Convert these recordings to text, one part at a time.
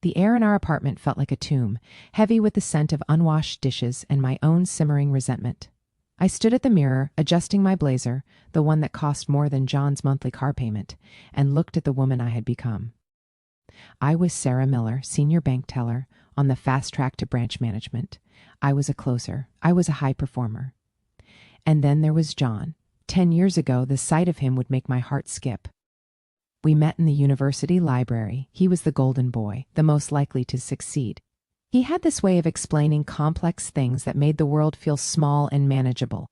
The air in our apartment felt like a tomb, heavy with the scent of unwashed dishes and my own simmering resentment. I stood at the mirror, adjusting my blazer, the one that cost more than John's monthly car payment, and looked at the woman I had become. I was Sarah Miller, senior bank teller, on the fast track to branch management. I was a closer. I was a high performer. And then there was John. 10 years ago, the sight of him would make my heart skip. We met in the university library. He was the golden boy, the most likely to succeed. He had this way of explaining complex things that made the world feel small and manageable.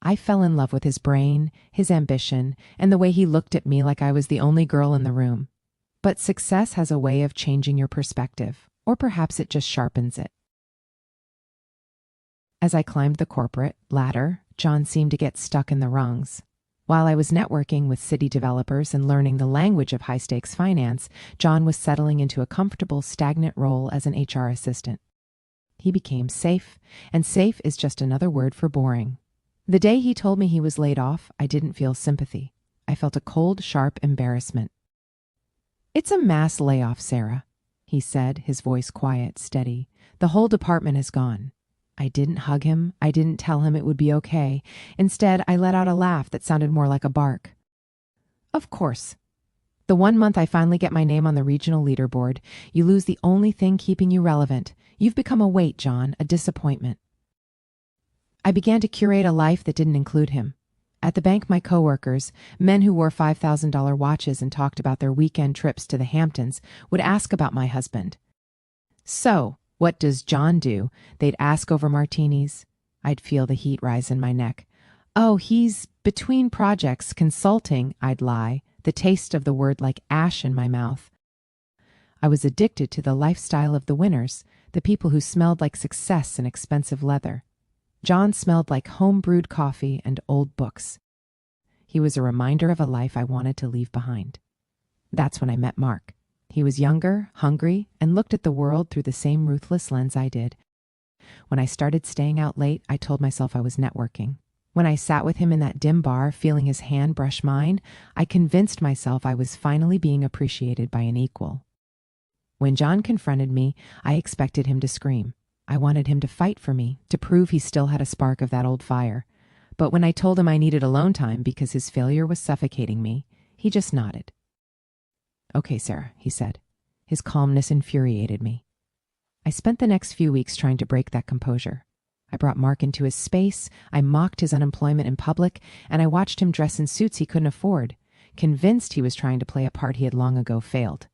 I fell in love with his brain, his ambition, and the way he looked at me like I was the only girl in the room. But success has a way of changing your perspective, or perhaps it just sharpens it. As I climbed the corporate ladder, John seemed to get stuck in the rungs. While I was networking with city developers and learning the language of high-stakes finance, John was settling into a comfortable, stagnant role as an HR assistant. He became safe, and safe is just another word for boring. The day he told me he was laid off, I didn't feel sympathy. I felt a cold, sharp embarrassment. "It's a mass layoff, Sarah," he said, his voice quiet, steady. "The whole department is gone." I didn't hug him. I didn't tell him it would be okay. Instead, I let out a laugh that sounded more like a bark. "Of course. The 1 month I finally get my name on the regional leaderboard, you lose the only thing keeping you relevant. You've become a weight, John, a disappointment." I began to curate a life that didn't include him. At the bank, my coworkers, men who wore $5,000 watches and talked about their weekend trips to the Hamptons, would ask about my husband. "So, what does John do?" They'd ask over martinis. I'd feel the heat rise in my neck. "Oh, he's between projects, consulting," I'd lie, the taste of the word like ash in my mouth. I was addicted to the lifestyle of the winners, the people who smelled like success and expensive leather. John smelled like home-brewed coffee and old books. He was a reminder of a life I wanted to leave behind. That's when I met Mark. He was younger, hungry, and looked at the world through the same ruthless lens I did. When I started staying out late, I told myself I was networking. When I sat with him in that dim bar, feeling his hand brush mine, I convinced myself I was finally being appreciated by an equal. When John confronted me, I expected him to scream. I wanted him to fight for me, to prove he still had a spark of that old fire. But when I told him I needed alone time because his failure was suffocating me, he just nodded. "Okay, Sarah," he said. His calmness infuriated me. I spent the next few weeks trying to break that composure. I brought Mark into his space, I mocked his unemployment in public, and I watched him dress in suits he couldn't afford, convinced he was trying to play a part he had long ago failed.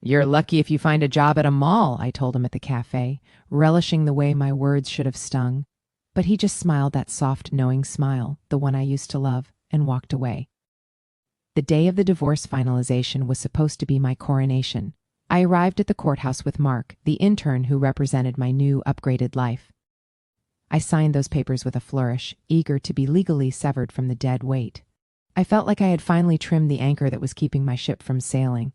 "You're lucky if you find a job at a mall," I told him at the cafe, relishing the way my words should have stung. But he just smiled that soft, knowing smile, the one I used to love, and walked away. The day of the divorce finalization was supposed to be my coronation. I arrived at the courthouse with Mark, the intern who represented my new, upgraded life. I signed those papers with a flourish, eager to be legally severed from the dead weight. I felt like I had finally trimmed the anchor that was keeping my ship from sailing.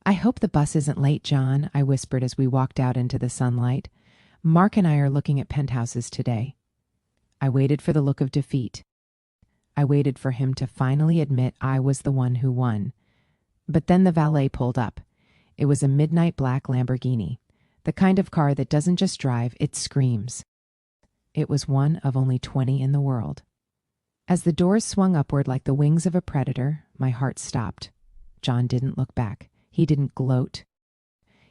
"I hope the bus isn't late, John," I whispered as we walked out into the sunlight. "Mark and I are looking at penthouses today." I waited for the look of defeat. I waited for him to finally admit I was the one who won. But then the valet pulled up. It was a midnight black Lamborghini, the kind of car that doesn't just drive, it screams. It was one of only 20 in the world. As the doors swung upward like the wings of a predator, my heart stopped. John didn't look back. He didn't gloat.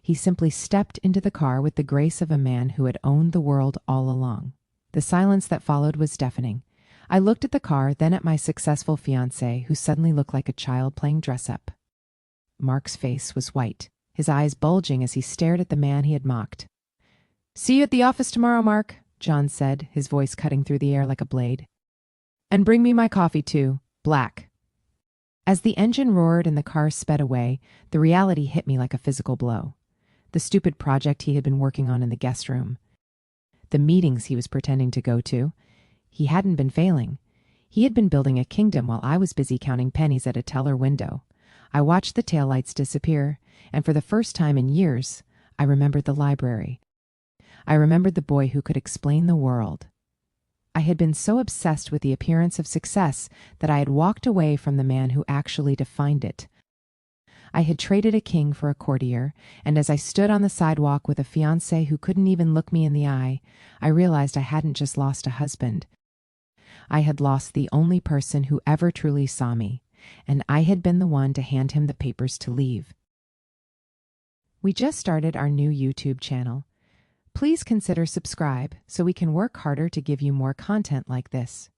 He simply stepped into the car with the grace of a man who had owned the world all along. The silence that followed was deafening. I looked at the car, then at my successful fiancé, who suddenly looked like a child playing dress-up. Mark's face was white, his eyes bulging as he stared at the man he had mocked. "See you at the office tomorrow, Mark," John said, his voice cutting through the air like a blade. "And bring me my coffee, too. Black." As the engine roared and the car sped away, the reality hit me like a physical blow. The stupid project he had been working on in the guest room. The meetings he was pretending to go to. He hadn't been failing. He had been building a kingdom while I was busy counting pennies at a teller window. I watched the taillights disappear, and for the first time in years, I remembered the library. I remembered the boy who could explain the world. I had been so obsessed with the appearance of success that I had walked away from the man who actually defined it. I had traded a king for a courtier, and as I stood on the sidewalk with a fiancé who couldn't even look me in the eye, I realized I hadn't just lost a husband. I had lost the only person who ever truly saw me, and I had been the one to hand him the papers to leave. We just started our new YouTube channel. Please consider subscribe so we can work harder to give you more content like this.